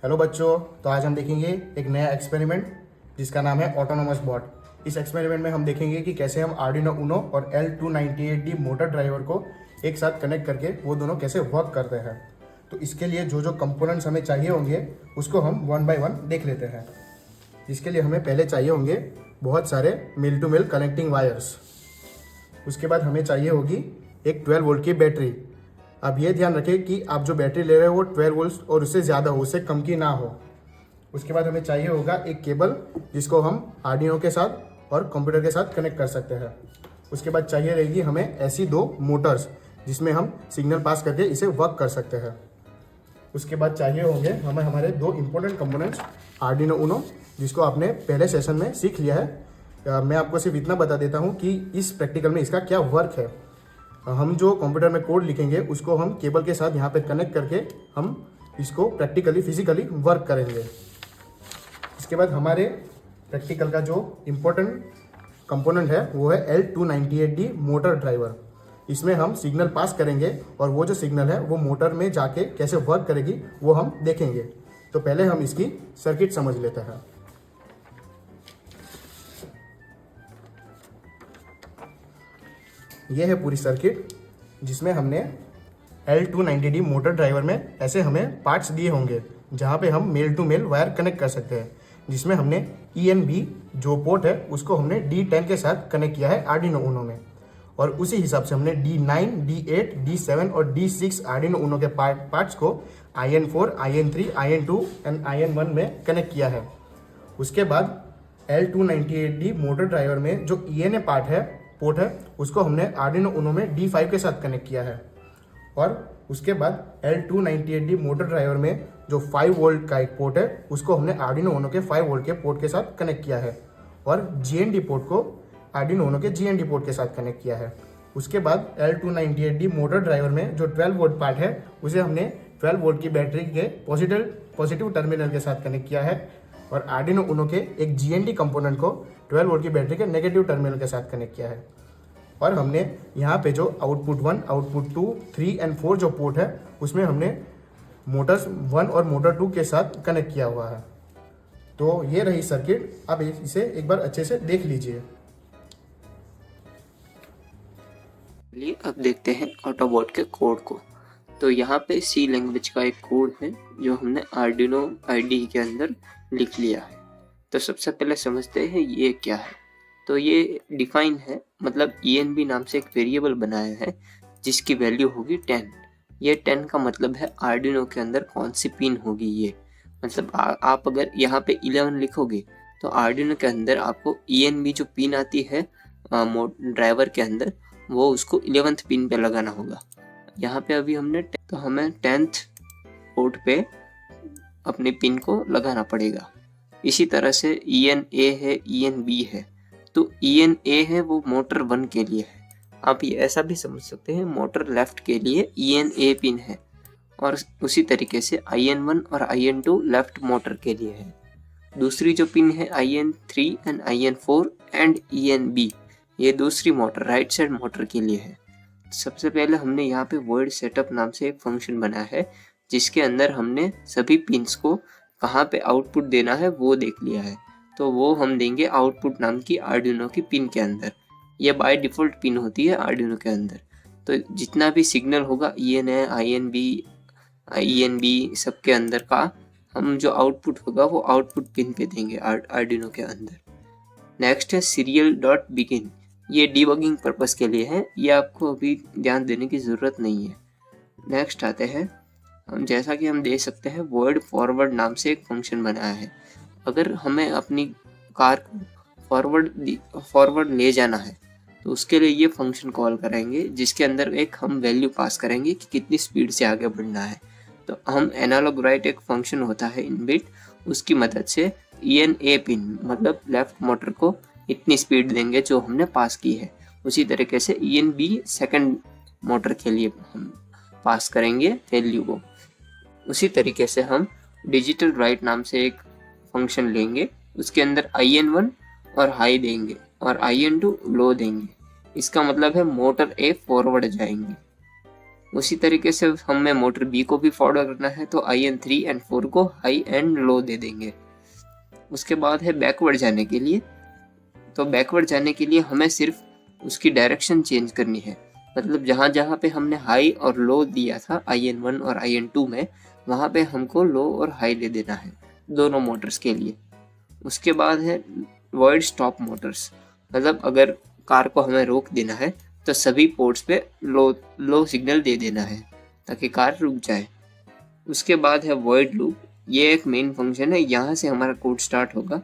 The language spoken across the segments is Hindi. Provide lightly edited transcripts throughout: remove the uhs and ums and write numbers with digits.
हेलो बच्चों, तो आज हम देखेंगे एक नया एक्सपेरिमेंट जिसका नाम है ऑटोनोमस बॉट। इस एक्सपेरिमेंट में हम देखेंगे कि कैसे हम आर्डिनो उनो और L298D मोटर ड्राइवर को एक साथ कनेक्ट करके वो दोनों कैसे वर्क करते हैं। तो इसके लिए जो जो कंपोनेंट्स हमें चाहिए होंगे उसको हम वन बाय वन देख लेते हैं। इसके लिए हमें पहले चाहिए होंगे बहुत सारे मिल टू मिल कनेक्टिंग वायर्स। उसके बाद हमें चाहिए होगी एक 12 वोल्ट की बैटरी। अब ये ध्यान रखें कि आप जो बैटरी ले रहे हो वो 12 वोल्ट और उससे ज़्यादा हो, उससे कम की ना हो। उसके बाद हमें चाहिए होगा एक केबल जिसको हम आर्डिनो के साथ और कंप्यूटर के साथ कनेक्ट कर सकते हैं। उसके बाद चाहिए रहेगी हमें ऐसी दो मोटर्स जिसमें हम सिग्नल पास करके इसे वर्क कर सकते हैं। उसके बाद चाहिए होंगे हमें हमारे दो इंपॉर्टेंट कंपोनेंट्स आर्डिनो उनो, जिसको आपने पहले सेशन में सीख लिया है। मैं आपको सिर्फ इतना बता देता हूँ कि इस प्रैक्टिकल में इसका क्या वर्क है। हम जो कंप्यूटर में कोड लिखेंगे उसको हम केबल के साथ यहाँ पे कनेक्ट करके हम इसको प्रैक्टिकली फिजिकली वर्क करेंगे। इसके बाद हमारे प्रैक्टिकल का जो इम्पोर्टेंट कंपोनेंट है वो है L298D मोटर ड्राइवर। इसमें हम सिग्नल पास करेंगे और वो जो सिग्नल है वो मोटर में जाके कैसे वर्क करेगी वो हम देखेंगे। तो पहले हम इसकी सर्किट समझ लेते हैं। ये है पूरी सर्किट जिसमें हमने L290D मोटर ड्राइवर में ऐसे हमें पार्ट्स दिए होंगे जहाँ पे हम male to male wire connect कर सकते हैं, जिसमें हमने ENB जो पोर्ट है उसको हमने D10 के साथ कनेक्ट किया है आर्डिनो उनो में, और उसी हिसाब से हमने D9, D8, D7 और D6 आर्डिनो उनो के पार्ट्स को IN4, IN3, IN2 and IN1 में कनेक्ट किया है। उसके बाद L298D मोटर ड्राइवर में जो ENA पोर्ट है उसको हमने आर्डिनो उनो में D5 के साथ कनेक्ट किया है, और उसके बाद L298D मोटर ड्राइवर में जो 5 वोल्ट का एक पोर्ट है उसको हमने आर्डिनो उनो के 5 वोल्ट के पोर्ट के साथ कनेक्ट किया है, और GND पोर्ट को आर्डिनो उनो के GND पोर्ट के साथ कनेक्ट किया है। उसके बाद L298D मोटर ड्राइवर में जो 12 वोल्ट पार्ट है उसे हमने 12 वोल्ट की बैटरी के पॉजिटिव टर्मिनल के साथ कनेक्ट किया है, और आर्डिनो उनो के एक GND कंपोनेंट को 12 वोल्ट की बैटरी के नेगेटिव टर्मिनल के साथ कनेक्ट किया है। और हमने यहाँ पे जो आउटपुट 1, आउटपुट 2, 3 एंड 4 जो पोर्ट है उसमें हमने मोटर्स 1 और मोटर 2 के साथ कनेक्ट किया हुआ है। तो ये रही सर्किट। अब इसे एक बार अच्छे से देख लीजिए। चलिए अब देखते हैं ऑटोबॉट के कोड को। तो यहाँ पे C लैंग्वेज का एक कोड है जो हमने आर्डिनो IDE के अंदर लिख लिया है। तो सबसे पहले समझते हैं ये क्या है। तो ये डिफाइन है, मतलब ENB नाम से एक वेरिएबल बनाया है जिसकी वैल्यू होगी 10। ये 10 का मतलब है आर्डिनो के अंदर कौन सी पिन होगी ये। मतलब आप अगर यहाँ पे 11 लिखोगे तो आर्डिनो के अंदर आपको ENB जो पिन आती है ड्राइवर के अंदर वो उसको 11th पिन पे लगाना होगा। यहाँ पे अभी हमने तो हमें 10th पोर्ट पे अपने पिन को लगाना पड़ेगा। इसी तरह से ENA है, ENB है। तो ENA है वो मोटर 1 के लिए है। आप ये ऐसा भी समझ सकते हैं, मोटर लेफ्ट के लिए ENA पिन है, और उसी तरीके से IN1 और IN2 लेफ्ट मोटर के लिए है। दूसरी जो पिन है IN3 and IN4 and ENB, ये दूसरी मोटर राइट साइड मोटर के लिए है। सबसे पहले हमने यहाँ पे void setup नाम से एक फंक्शन बनाया है जिसके अंदर हमने सभी पिन्स को कहाँ पे आउटपुट देना है वो देख लिया है। तो वो हम देंगे आउटपुट नाम की आर्डिनो की पिन के अंदर। ये बाय डिफ़ॉल्ट पिन होती है आर्डिनो के अंदर। तो जितना भी सिग्नल होगा ENA, INB सबके अंदर का हम जो आउटपुट होगा वो आउटपुट पिन पे देंगे आर्डिनो के अंदर। नेक्स्ट है serial.begin। ये डीबगिंग पर्पस के लिए है, ये आपको अभी ध्यान देने की ज़रूरत नहीं है। नेक्स्ट आते हैं हम, जैसा कि हम देख सकते हैं void forward नाम से एक फंक्शन बनाया है। अगर हमें अपनी कार को फॉरवर्ड ले जाना है तो उसके लिए ये फंक्शन कॉल करेंगे जिसके अंदर एक हम वैल्यू पास करेंगे कि कितनी स्पीड से आगे बढ़ना है। तो हम एनालॉग राइट एक फंक्शन होता है इनबिल्ट, उसकी मदद से ENA पिन मतलब लेफ्ट मोटर को इतनी स्पीड देंगे जो हमने पास की है। उसी तरीके से ENB सेकंड मोटर के लिए हम पास करेंगे वैल्यू को। उसी तरीके से हम डिजिटल राइट नाम से एक फंक्शन लेंगे, उसके अंदर IN1 और हाई देंगे और IN2 लो देंगे। इसका मतलब है मोटर A फॉरवर्ड जाएंगे। उसी तरीके से हमें मोटर बी को भी फॉरवर्ड करना है, तो IN3 एंड 4 को हाई एंड लो दे देंगे। उसके बाद है बैकवर्ड जाने के लिए। तो बैकवर्ड जाने के लिए हमें सिर्फ उसकी डायरेक्शन चेंज करनी है, मतलब जहाँ जहाँ पे हमने हाई और लो दिया था IN1 और IN2 में, वहाँ पे हमको लो और हाई दे देना है दोनों मोटर्स के लिए। उसके बाद है वॉइड स्टॉप मोटर्स, मतलब अगर कार को हमें रोक देना है तो सभी पोर्ट्स पे लो सिग्नल दे देना है ताकि कार रुक जाए। उसके बाद है वॉइड लूप, ये एक मेन फंक्शन है, यहाँ से हमारा कोड स्टार्ट होगा।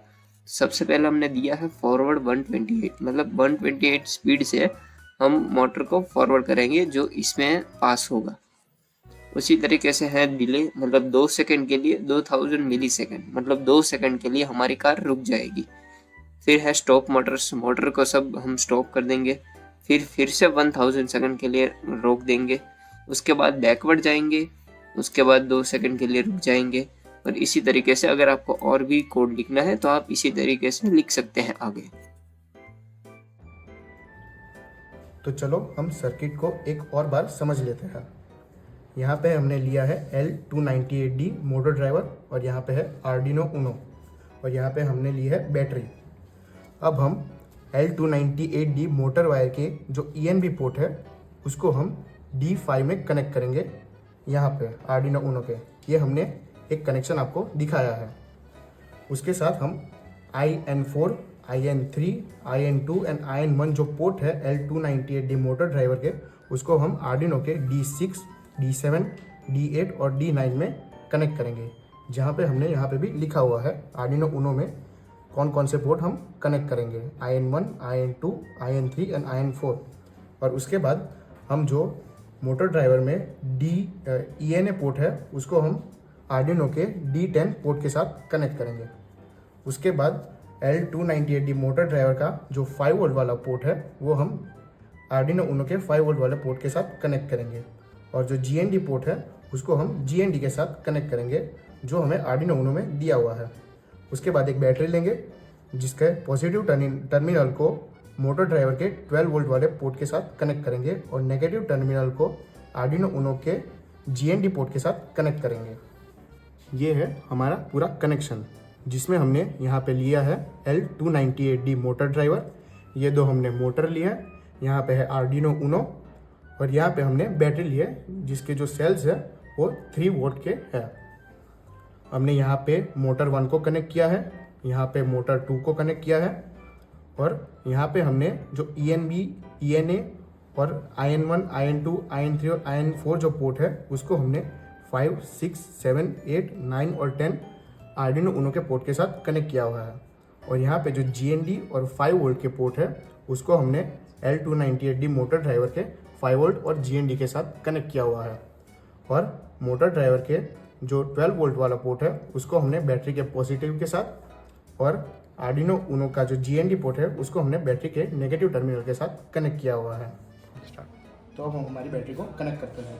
सबसे पहले हमने दिया है फॉरवर्ड 128, मतलब 128 स्पीड से हम मोटर को फॉरवर्ड करेंगे जो इसमें पास होगा। उसी तरीके से है डिले, मतलब 2 सेकंड के लिए 2000 मिली सेकंड, मतलब 2 सेकंड के लिए हमारी कार रुक जाएगी। फिर है स्टॉप मोटर्स, मोटर को सब हम स्टॉप कर देंगे, फिर से 1000 सेकंड के लिए रोक देंगे। उसके बाद बैकवर्ड जाएंगे, उसके बाद 2 सेकंड के लिए रुक जाएंगे। और इसी तरीके से अगर आपको और भी कोड लिखना है तो आप इसी तरीके से लिख सकते हैं आगे। तो चलो हम सर्किट को एक और बार समझ लेते हैं। यहाँ पे हमने लिया है L298D मोटर ड्राइवर और यहाँ पे है आर्डिनो उनो और यहाँ पे हमने ली है बैटरी। अब हम L298D मोटर वायर के जो ENB पोर्ट है उसको हम D5 में कनेक्ट करेंगे। यहाँ पे आर्डिनो उनो के ये हमने एक कनेक्शन आपको दिखाया है। उसके साथ हम IN4, IN3, IN2 and IN1 जो पोर्ट है L298D मोटर ड्राइवर के, उसको हम आर्डिनो के D6, D7, D8 और D9 में कनेक्ट करेंगे। जहाँ पे हमने यहाँ पे भी लिखा हुआ है आर्डिनो उनो में कौन कौन से पोर्ट हम कनेक्ट करेंगे, IN1, IN2, IN3 and IN4। और उसके बाद हम जो मोटर ड्राइवर में ENA पोर्ट है उसको हम आर्डिनो के D10 पोर्ट के साथ कनेक्ट करेंगे। उसके बाद L298D मोटर ड्राइवर का जो 5 वोल्ट वाला पोर्ट है वो हम आर्डिनो उनो के 5 वोल्ट वाले पोर्ट के साथ कनेक्ट करेंगे। और जो GND पोर्ट है उसको हम GND के साथ कनेक्ट करेंगे जो हमें आर्डिनो उनो में दिया हुआ है। उसके बाद एक बैटरी लेंगे जिसके पॉजिटिव टर्मिनल को मोटर ड्राइवर के 12 वोल्ट वाले पोर्ट के साथ कनेक्ट करेंगे और नेगेटिव टर्मिनल को आर्डिनो उनो के GND पोर्ट के साथ कनेक्ट करेंगे। ये है हमारा पूरा कनेक्शन जिसमें हमने यहाँ पे लिया है L298D मोटर ड्राइवर, ये दो हमने मोटर लिया है, यहाँ पे है आर्डिनो उनो और यहाँ पे हमने बैटरी ली है जिसके जो सेल्स है वो 3 वोल्ट के है। हमने यहाँ पे मोटर 1 को कनेक्ट किया है, यहाँ पे मोटर 2 को कनेक्ट किया है और यहाँ पे हमने जो ENB, ENA और IN1, IN2, IN3 और IN4 जो पोर्ट है उसको हमने 5, 6, 7, 8, 9 और 10 आर्डिनो उनो के पोर्ट के साथ कनेक्ट किया हुआ है। और यहाँ पे जो GND और 5 वोल्ट के पोर्ट है उसको हमने L298D मोटर ड्राइवर के 5 वोल्ट और GND के साथ कनेक्ट किया हुआ है। और मोटर ड्राइवर के जो 12 वोल्ट वाला पोर्ट है उसको हमने बैटरी के पॉजिटिव के साथ और आर्डिनो उनो का जो GND पोर्ट है उसको हमने बैटरी के नेगेटिव टर्मिनल के साथ कनेक्ट किया हुआ है। तो अब हम हमारी बैटरी को कनेक्ट करते हैं।